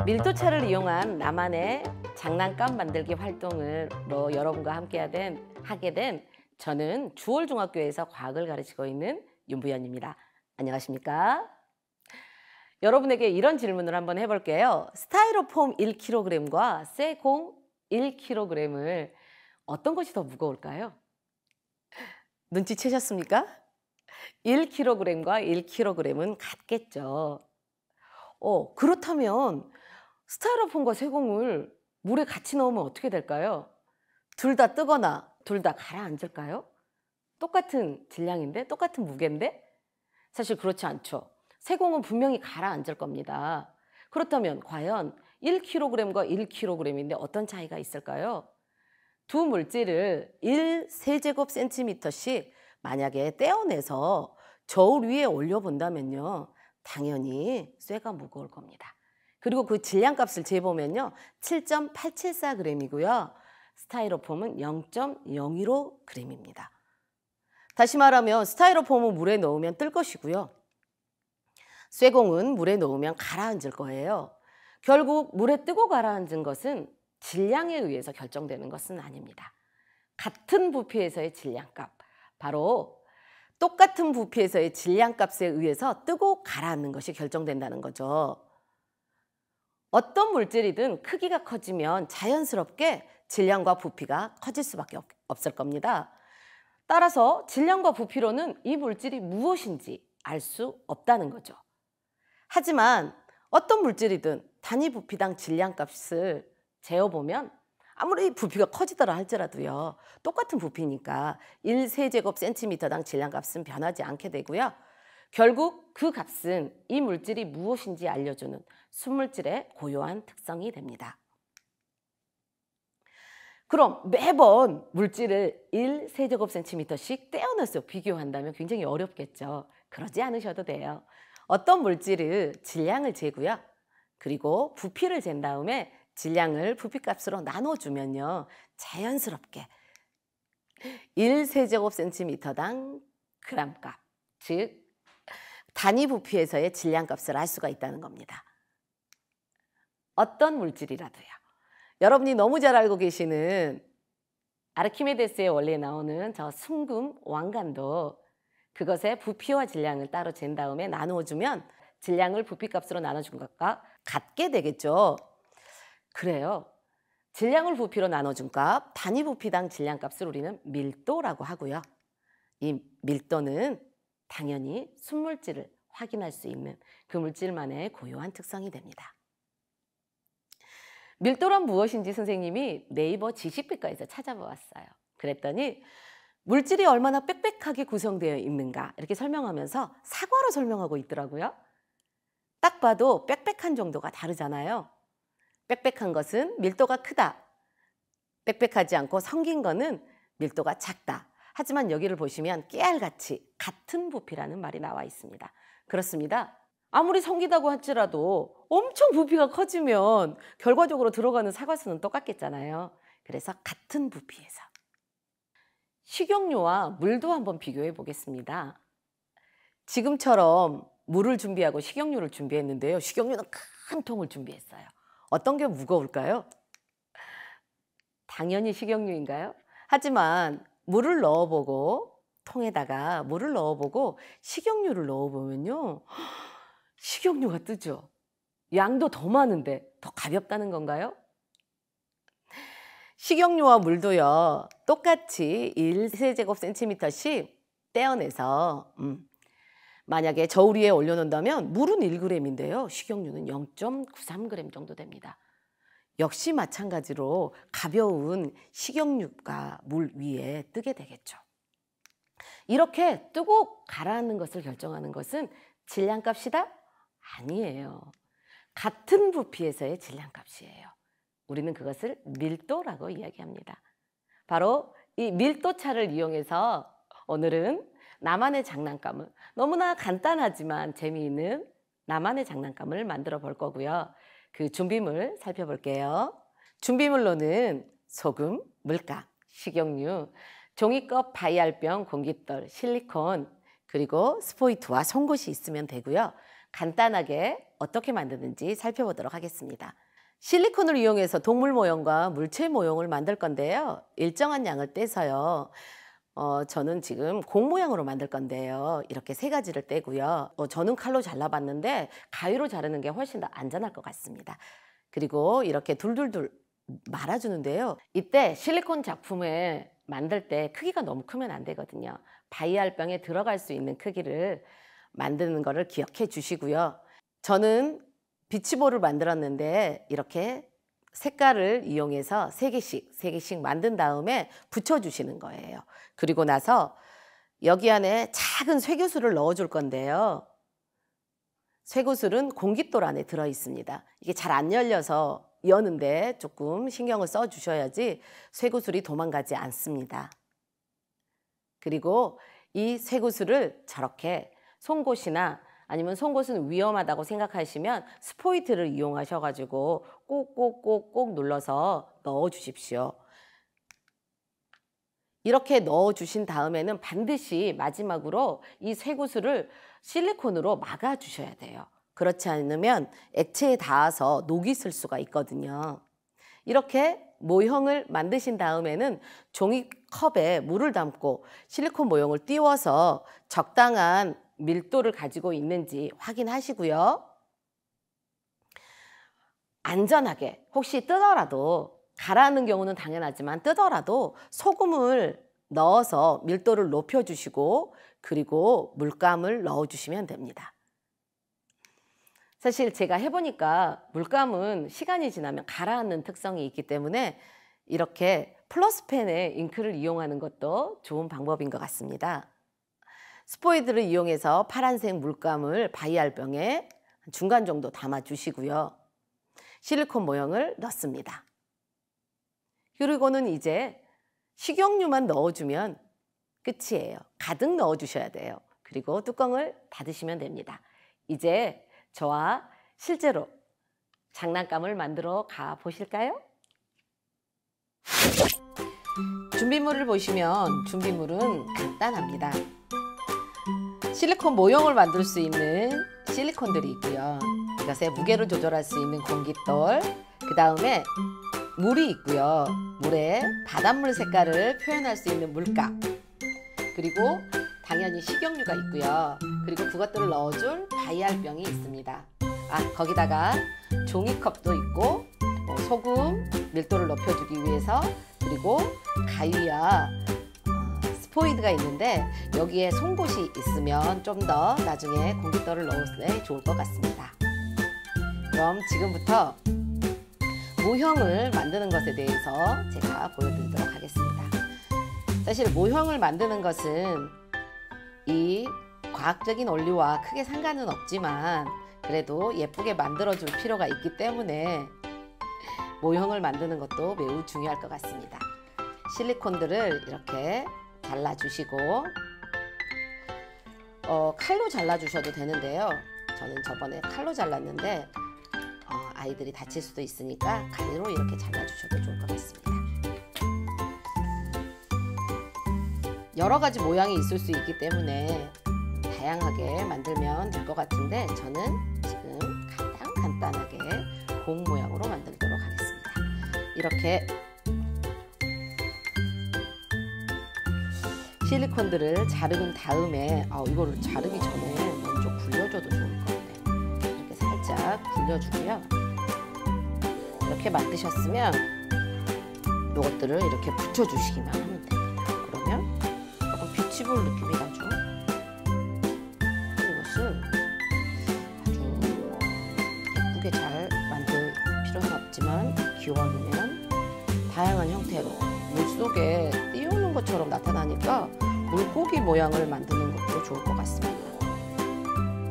밀도차를 이용한 나만의 장난감 만들기 활동을 여러분과 하게 된 저는 주월중학교에서 과학을 가르치고 있는 윤부연입니다. 안녕하십니까? 여러분에게 이런 질문을 한번 해볼게요. 스타이로폼 1kg과 쇠공 1kg을 어떤 것이 더 무거울까요? 눈치채셨습니까? 1kg과 1kg은 같겠죠. 그렇다면 스타이로폼과 쇠공을 물에 같이 넣으면 어떻게 될까요? 둘 다 뜨거나 둘 다 가라앉을까요? 똑같은 질량인데, 똑같은 무게인데? 사실 그렇지 않죠. 쇠공은 분명히 가라앉을 겁니다. 그렇다면 과연 1kg과 1kg인데 어떤 차이가 있을까요? 두 물질을 1세제곱센티미터씩 만약에 떼어내서 저울 위에 올려본다면요, 당연히 쇠가 무거울 겁니다. 그리고 그 질량값을 재보면요, 7.874g이고요. 스타이로폼은 0.015g입니다. 다시 말하면 스타이로폼은 물에 넣으면 뜰 것이고요. 쇠공은 물에 넣으면 가라앉을 거예요. 결국 물에 뜨고 가라앉은 것은 질량에 의해서 결정되는 것은 아닙니다. 같은 부피에서의 질량값, 바로 똑같은 부피에서의 질량값에 의해서 뜨고 가라앉는 것이 결정된다는 거죠. 어떤 물질이든 크기가 커지면 자연스럽게 질량과 부피가 커질 수밖에 없을 겁니다. 따라서 질량과 부피로는 이 물질이 무엇인지 알 수 없다는 거죠. 하지만 어떤 물질이든 단위 부피당 질량값을 재어보면 아무리 부피가 커지더라 할지라도요, 똑같은 부피니까 1세제곱센티미터당 질량값은 변하지 않게 되고요. 결국 그 값은 이 물질이 무엇인지 알려주는 순물질의 고유한 특성이 됩니다. 그럼 매번 물질을 1세제곱센티미터씩 떼어내서 비교한다면 굉장히 어렵겠죠. 그러지 않으셔도 돼요. 어떤 물질을 질량을 재고요, 그리고 부피를 잰 다음에 질량을 부피값으로 나눠주면요, 자연스럽게 1세제곱센티미터당 그램값, 즉 단위 부피에서의 질량값을 알 수가 있다는 겁니다. 어떤 물질이라도요. 여러분이 너무 잘 알고 계시는 아르키메데스의 원리에 나오는 저 순금 왕관도 그것의 부피와 질량을 따로 잰 다음에 나누어주면 질량을 부피값으로 나눠준 것과 같게 되겠죠. 그래요. 질량을 부피로 나눠준 값, 단위 부피당 질량값을 우리는 밀도라고 하고요. 이 밀도는 당연히 순물질을 확인할 수 있는 그 물질만의 고유한 특성이 됩니다. 밀도란 무엇인지 선생님이 네이버 지식백과에서 찾아보았어요. 그랬더니 물질이 얼마나 빽빽하게 구성되어 있는가 이렇게 설명하면서 사과로 설명하고 있더라고요. 딱 봐도 빽빽한 정도가 다르잖아요. 빽빽한 것은 밀도가 크다. 빽빽하지 않고 성긴 거는 밀도가 작다. 하지만 여기를 보시면 깨알같이 같은 부피라는 말이 나와 있습니다. 그렇습니다. 아무리 성기다고 할지라도 엄청 부피가 커지면 결과적으로 들어가는 사과수는 똑같겠잖아요. 그래서 같은 부피에서. 식용유와 물도 한번 비교해 보겠습니다. 지금처럼 물을 준비하고 식용유를 준비했는데요. 식용유는 큰 통을 준비했어요. 어떤 게 무거울까요? 당연히 식용유인가요? 하지만 물을 넣어보고 통에다가 물을 넣어보고 식용유를 넣어보면요, 식용유가 뜨죠. 양도 더 많은데 더 가볍다는 건가요? 식용유와 물도요, 똑같이 1세제곱센티미터씩 떼어내서 만약에 저울 위에 올려놓는다면 물은 1g인데요. 식용유는 0.93g 정도 됩니다. 역시 마찬가지로 가벼운 식용유가 물 위에 뜨게 되겠죠. 이렇게 뜨고 가라앉는 것을 결정하는 것은 질량값이다? 아니에요. 같은 부피에서의 질량값이에요. 우리는 그것을 밀도라고 이야기합니다. 바로 이 밀도차를 이용해서 오늘은 나만의 장난감을, 너무나 간단하지만 재미있는 나만의 장난감을 만들어 볼 거고요. 그 준비물 살펴볼게요. 준비물로는 소금, 물감, 식용유, 종이컵, 바이알병, 공깃돌, 실리콘, 그리고 스포이트와 송곳이 있으면 되고요. 간단하게 어떻게 만드는지 살펴보도록 하겠습니다. 실리콘을 이용해서 동물 모형과 물체 모형을 만들 건데요. 일정한 양을 떼서요. 저는 지금 공 모양으로 만들 건데요. 이렇게 3가지를 떼고요. 저는 칼로 잘라봤는데 가위로 자르는 게 훨씬 더 안전할 것 같습니다. 그리고 이렇게 둘둘둘 말아주는데요. 이때 실리콘 작품을 만들 때 크기가 너무 크면 안 되거든요. 바이알병에 들어갈 수 있는 크기를 만드는 거를 기억해 주시고요. 저는 비치볼을 만들었는데 이렇게 색깔을 이용해서 3개씩 만든 다음에 붙여주시는 거예요. 그리고 나서 여기 안에 작은 쇠구슬을 넣어줄 건데요. 쇠구슬은 공깃돌 안에 들어있습니다. 이게 잘 안 열려서 여는데 조금 신경을 써주셔야지 쇠구슬이 도망가지 않습니다. 그리고 이 쇠구슬을 저렇게 송곳이나 아니면 송곳은 위험하다고 생각하시면 스포이트를 이용하셔가지고 꼭꼭꼭꼭 눌러서 넣어주십시오. 이렇게 넣어주신 다음에는 반드시 마지막으로 이 쇠구슬을 실리콘으로 막아주셔야 돼요. 그렇지 않으면 액체에 닿아서 녹이 슬 수가 있거든요. 이렇게 모형을 만드신 다음에는 종이컵에 물을 담고 실리콘 모형을 띄워서 적당한 밀도를 가지고 있는지 확인하시고요. 안전하게 혹시 뜨더라도 가라앉는 경우는 당연하지만 뜨더라도 소금을 넣어서 밀도를 높여주시고 그리고 물감을 넣어주시면 됩니다. 사실 제가 해보니까 물감은 시간이 지나면 가라앉는 특성이 있기 때문에 이렇게 플러스펜에 잉크를 이용하는 것도 좋은 방법인 것 같습니다. 스포이드를 이용해서 파란색 물감을 바이알병에 중간 정도 담아주시고요. 실리콘 모형을 넣습니다. 그리고는 이제 식용유만 넣어주면 끝이에요. 가득 넣어주셔야 돼요. 그리고 뚜껑을 닫으시면 됩니다. 이제 저와 실제로 장난감을 만들어 가 보실까요? 준비물을 보시면 준비물은 간단합니다. 실리콘 모형을 만들 수 있는 실리콘들이 있고요. 이것의 무게를 조절할 수 있는 공깃돌, 그 다음에 물이 있고요. 물에 바닷물 색깔을 표현할 수 있는 물감, 그리고 당연히 식용유가 있고요. 그리고 그것들을 넣어줄 바이알병이 있습니다. 거기다가 종이컵도 있고 소금 밀도를 높여주기 위해서 그리고 가위와 스포이드가 있는데 여기에 송곳이 있으면 좀 더 나중에 공깃돌을 넣을 때 좋을 것 같습니다. 그럼 지금부터 모형을 만드는 것에 대해서 제가 보여드리도록 하겠습니다. 사실 모형을 만드는 것은 이 과학적인 원리와 크게 상관은 없지만 그래도 예쁘게 만들어줄 필요가 있기 때문에 모형을 만드는 것도 매우 중요할 것 같습니다. 실리콘들을 이렇게 잘라주시고 칼로 잘라주셔도 되는데요. 저는 저번에 칼로 잘랐는데 아이들이 다칠 수도 있으니까 가위로 이렇게 잘라주셔도 좋을 것 같습니다. 여러 가지 모양이 있을 수 있기 때문에 다양하게 만들면 될 것 같은데 저는 지금 가장 간단하게 공 모양으로 만들도록 하겠습니다. 이렇게 실리콘들을 자른 다음에 이거를 자르기 전에 먼저 굴려줘도 좋을 것 같아요. 이렇게 살짝 굴려주고요. 이렇게 만드셨으면 이것들을 이렇게 붙여주시기만 하면 됩니다. 그러면 조금 비치볼 느낌이 나죠. 이것을 아주 예쁘게 잘 만들 필요는 없지만 기왕이면 다양한 형태로 물속에 띄우는 것처럼 나타나니까 물고기 모양을 만드는 것도 좋을 것 같습니다.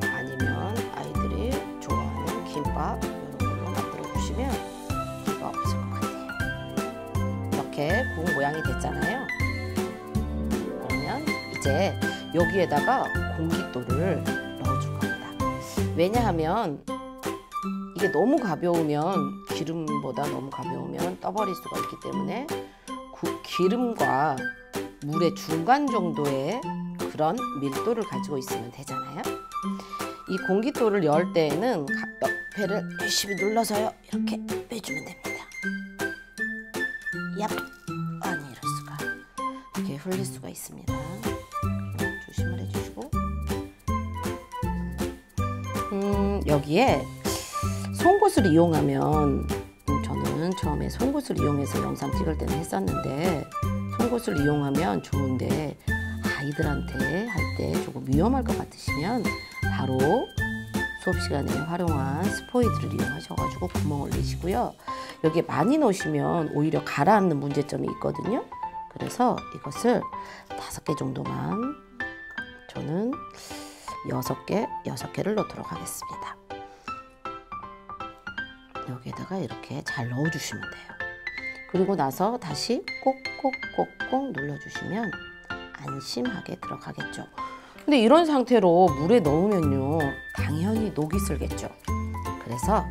아니면 아이들이 좋아하는 김밥 이런 걸로 만들어 주시면 부담 없을 것 같아요. 이렇게 공 모양이 됐잖아요. 그러면 이제 여기에다가 공깃돌을 넣어줄 겁니다. 왜냐하면 이게 너무 가벼우면 기름보다 너무 가벼우면 떠버릴 수가 있기 때문에 기름과 물의 중간 정도의 그런 밀도를 가지고 있으면 되잖아요. 이 공깃돌을 열 때에는 옆에를 열심히 눌러서요. 이렇게 빼주면 됩니다. 얍! 아니 이럴 수가. 이렇게 흘릴 수가 있습니다. 조심을 해주시고. 여기에 송곳을 이용하면 저는 처음에 송곳을 이용해서 영상 찍을 때는 했었는데 송곳을 이용하면 좋은데 아이들한테 할 때 조금 위험할 것 같으시면 바로 수업 시간에 활용한 스포이드를 이용하셔가지고 구멍을 내시고요. 여기에 많이 넣으시면 오히려 가라앉는 문제점이 있거든요. 그래서 이것을 5개 정도만, 저는 6개를 넣도록 하겠습니다. 여기에다가 이렇게 잘 넣어주시면 돼요. 그리고 나서 다시 꼭꼭꼭꼭 눌러주시면 안심하게 들어가겠죠. 근데 이런 상태로 물에 넣으면요, 당연히 녹이 슬겠죠. 그래서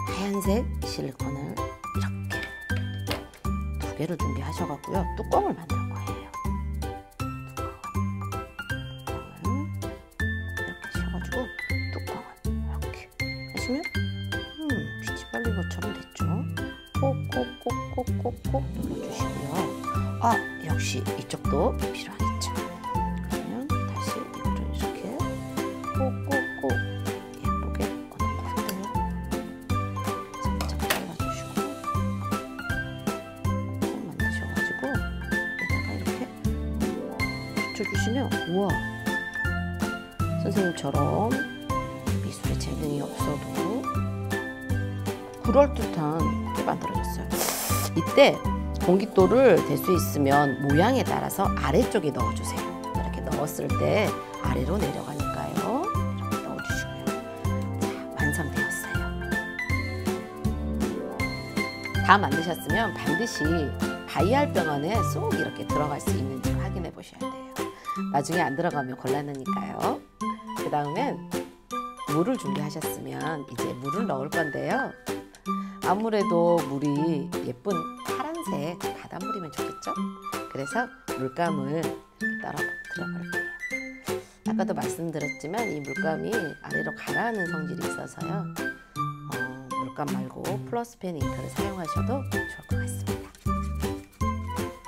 하얀색 실리콘을 이렇게 2개를 준비하셔갖고요, 뚜껑을 만들 거예요. 뚜껑은 이렇게 하셔가지고 뚜껑은 이렇게 하시면 빛이 빨린 것처럼 됐죠. 꼭꼭꼭꼭꼭꼭 눌러주시고요. 아, 역시 이쪽도 필요하겠죠. 그러면 다시 이거를 이렇게 꼭꼭꼭 예쁘게 넘어가고요. 살짝 잘라주시고 꼭 만드셔가지고 여기다가 이렇게 붙여주시면, 우와, 선생님처럼 미술에 재능이 없어도 그럴듯하게 만들어졌어요. 이때 공깃돌을 될 수 있으면 모양에 따라서 아래쪽에 넣어주세요. 이렇게 넣었을 때 아래로 내려가니까요. 이렇게 넣어주시고요. 자, 완성되었어요. 다 만드셨으면 반드시 다이알병 안에 쏙 이렇게 들어갈 수 있는지 확인해 보셔야 돼요. 나중에 안 들어가면 곤란하니까요. 그 다음엔 물을 준비하셨으면 이제 물을 넣을 건데요. 아무래도 물이 예쁜 파란색 바닷물이면 좋겠죠? 그래서 물감을 떨어뜨려볼게요. 아까도 말씀드렸지만 이 물감이 아래로 가라앉는 성질이 있어서요. 물감 말고 플러스펜 잉크를 사용하셔도 좋을 것 같습니다.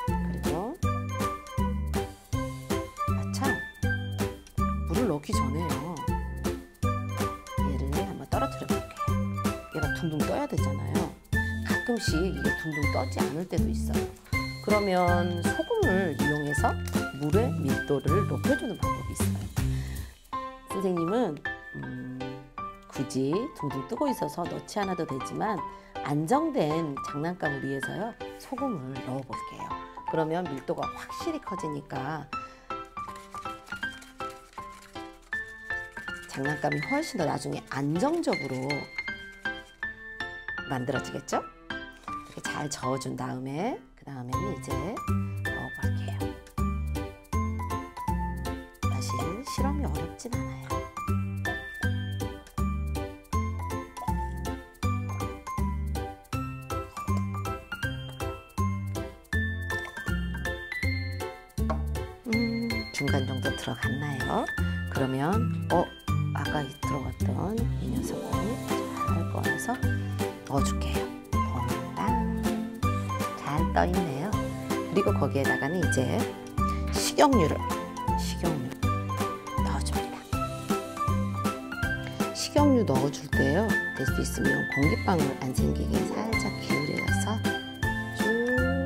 그리고 참, 물을 넣기 전에요, 얘를 한번 떨어뜨려 볼게요. 얘가 둥둥 떠야 되잖아요. 가끔씩 이게 둥둥 떠지 않을 때도 있어요. 그러면 소금을 이용해서 물의 밀도를 높여주는 방법이 있어요. 선생님은 굳이 둥둥 뜨고 있어서 넣지 않아도 되지만 안정된 장난감을 위해서요, 소금을 넣어볼게요. 그러면 밀도가 확실히 커지니까 장난감이 훨씬 더 나중에 안정적으로 만들어지겠죠? 이렇게 잘 저어준 다음에 그 다음에는 이제 넣어볼게요. 사실 실험이 어렵진 않아요. 중간 정도 들어갔나요? 그러면 아까 들어갔던 이 녀석을 잘 꺼내서 넣어줄게요. 퐁당, 잘 떠있네요. 그리고 거기에다가는 이제 식용유 넣어줍니다. 식용유 넣어줄 때요, 될 수 있으면 공기방울 안 생기게 살짝 기울여서 쭉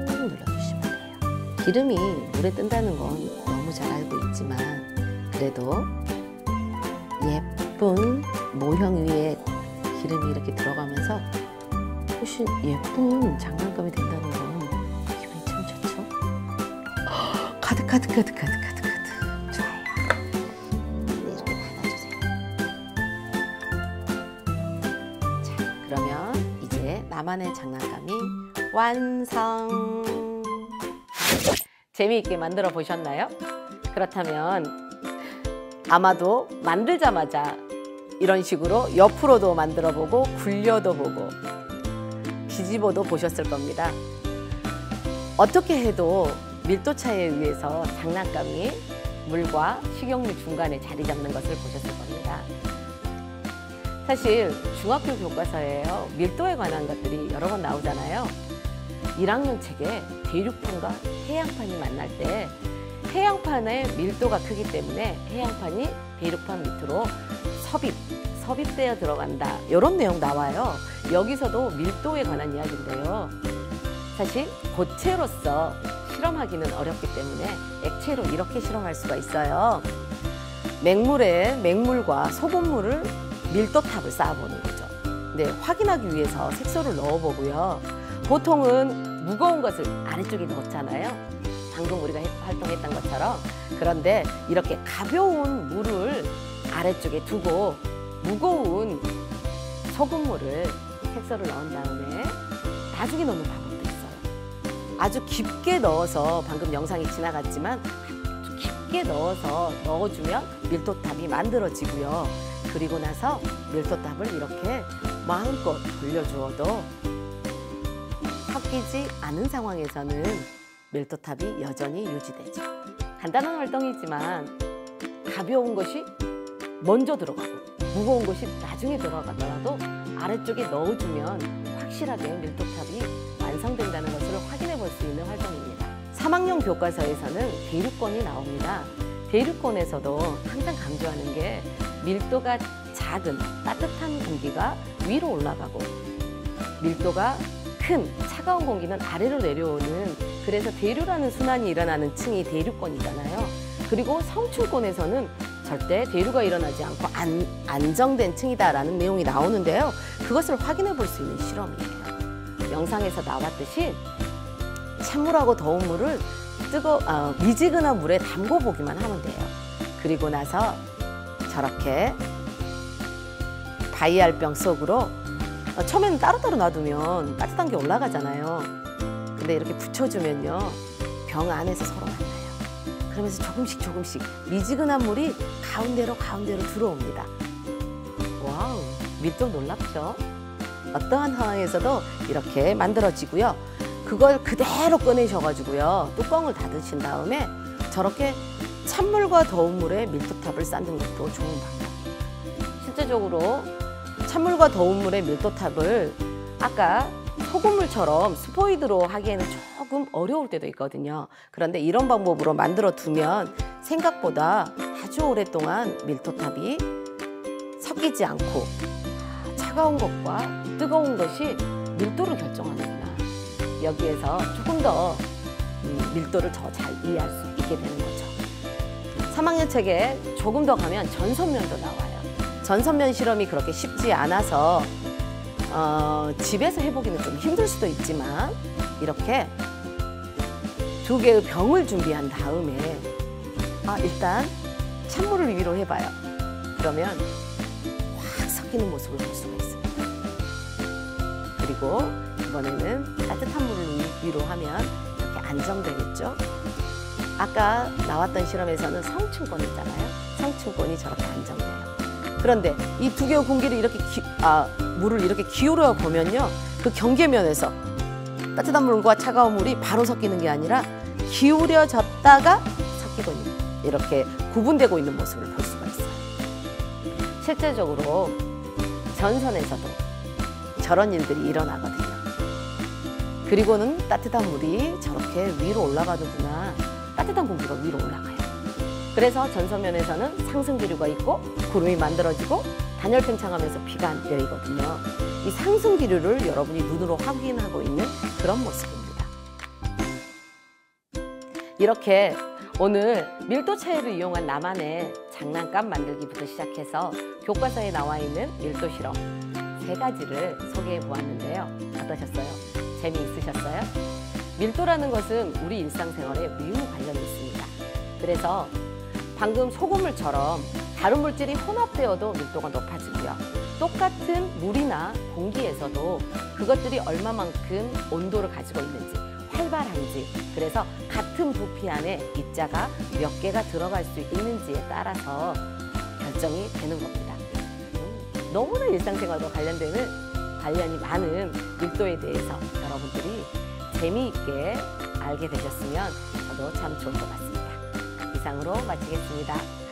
눌러주시면 돼요. 기름이 물에 뜬다는 건 너무 잘 알고 있지만 그래도 예쁜 모형 위에 기름이 이렇게 들어가면서 훨씬 예쁜 장난감이 된다는 건 기분이 참 좋죠? 가득. 좋아요. 이렇게 닫아주세요. 자, 그러면 이제 나만의 장난감이 완성! 재미있게 만들어 보셨나요? 그렇다면 아마도 만들자마자 이런 식으로 옆으로도 만들어 보고 굴려도 보고 뒤집어도 보셨을 겁니다. 어떻게 해도 밀도 차이에 의해서 장난감이 물과 식용유 중간에 자리 잡는 것을 보셨을 겁니다. 사실 중학교 교과서에요, 밀도에 관한 것들이 여러 번 나오잖아요. 1학년 책에 대륙판과 해양판이 만날 때 해양판의 밀도가 크기 때문에 해양판이 대륙판 밑으로 섭입되어 들어간다, 이런 내용 나와요. 여기서도 밀도에 관한 이야기인데요. 사실 고체로서 실험하기는 어렵기 때문에 액체로 이렇게 실험할 수가 있어요. 맹물에 맹물과 소금물을 밀도탑을 쌓아보는 거죠. 근데 확인하기 위해서 색소를 넣어보고요. 보통은 무거운 것을 아래쪽에 넣었잖아요. 방금 우리가 활동했던 것처럼. 그런데 이렇게 가벼운 물을 아래쪽에 두고 무거운 소금물을 색소를 넣은 다음에 나중에 넣는 방법도 있어요. 아주 깊게 넣어서, 방금 영상이 지나갔지만 아주 깊게 넣어주면 밀도탑이 만들어지고요. 그리고 나서 밀도탑을 이렇게 마음껏 돌려주어도 섞이지 않은 상황에서는 밀도탑이 여전히 유지되죠. 간단한 활동이지만 가벼운 것이 먼저 들어가고 무거운 것이 나중에 들어가더라도 아래쪽에 넣어주면 확실하게 밀도탑이 완성된다는 것을 확인해 볼 수 있는 활동입니다. 3학년 교과서에서는 대륙권이 나옵니다. 대륙권에서도 항상 강조하는 게 밀도가 작은 따뜻한 공기가 위로 올라가고 밀도가 큰 차가운 공기는 아래로 내려오는, 그래서 대류라는 순환이 일어나는 층이 대륙권이잖아요. 그리고 성층권에서는 절대 대류가 일어나지 않고 안정된 층이다라는 내용이 나오는데요. 그것을 확인해 볼 수 있는 실험이에요. 영상에서 나왔듯이 찬물하고 더운 물을 미지근한 물에 담궈 보기만 하면 돼요. 그리고 나서 저렇게 바이알병 속으로 처음에는 따로따로 놔두면 따뜻한 게 올라가잖아요. 근데 이렇게 붙여주면요, 병 안에서 서로 만나요. 그러면서 조금씩 미지근한 물이 가운데로 들어옵니다. 와우, 밀도 놀랍죠? 어떠한 상황에서도 이렇게 만들어지고요. 그걸 그대로 꺼내셔가지고요, 뚜껑을 닫으신 다음에 저렇게 찬물과 더운 물에 밀도탑을 쌓는 것도 좋은 방법. 실제적으로 찬물과 더운 물에 밀도탑을 아까 소금물처럼 스포이드로 하기에는 조금 어려울 때도 있거든요. 그런데 이런 방법으로 만들어 두면 생각보다 아주 오랫동안 밀도탑이 섞이지 않고, 차가운 것과 뜨거운 것이 밀도를 결정하는구나, 여기에서 조금 더 밀도를 더 잘 이해할 수 있게 되는 거죠. 3학년 책에 조금 더 가면 전선면도 나와요. 전선면 실험이 그렇게 쉽지 않아서 집에서 해보기는 좀 힘들 수도 있지만, 이렇게 2개의 병을 준비한 다음에 일단 찬물을 위로 해봐요. 그러면 확 섞이는 모습을 볼 수가 있습니다. 그리고 이번에는 따뜻한 물을 위로 하면 이렇게 안정되겠죠. 아까 나왔던 실험에서는 성층권 있잖아요. 성층권이 저렇게 안정돼요. 그런데 이 2개의 공기를 이렇게 물을 이렇게 기울여 보면요, 그 경계면에서 따뜻한 물과 차가운 물이 바로 섞이는 게 아니라 기울여졌다가 섞이고 있는, 이렇게 구분되고 있는 모습을 볼 수가 있어요. 실제적으로 전선에서도 저런 일들이 일어나거든요. 그리고는 따뜻한 물이 저렇게 위로 올라가는구나, 따뜻한 공기가 위로 올라가요. 그래서 전선면에서는 상승기류가 있고 구름이 만들어지고 단열 팽창하면서 비가 내리거든요. 이 상승기류를 여러분이 눈으로 확인하고 있는 그런 모습입니다. 이렇게 오늘 밀도 차이를 이용한 나만의 장난감 만들기부터 시작해서 교과서에 나와 있는 밀도 실험 3가지를 소개해 보았는데요. 어떠셨어요? 재미있으셨어요? 밀도라는 것은 우리 일상생활에 매우 관련이 있습니다. 그래서 방금 소금물처럼 다른 물질이 혼합되어도 밀도가 높아지고요. 똑같은 물이나 공기에서도 그것들이 얼마만큼 온도를 가지고 있는지, 활발한지, 그래서 같은 부피 안에 입자가 몇 개가 들어갈 수 있는지에 따라서 결정이 되는 겁니다. 너무나 일상생활과 관련이 많은 밀도에 대해서 여러분들이 재미있게 알게 되셨으면 저도 참 좋을 것 같습니다. 이상으로 마치겠습니다.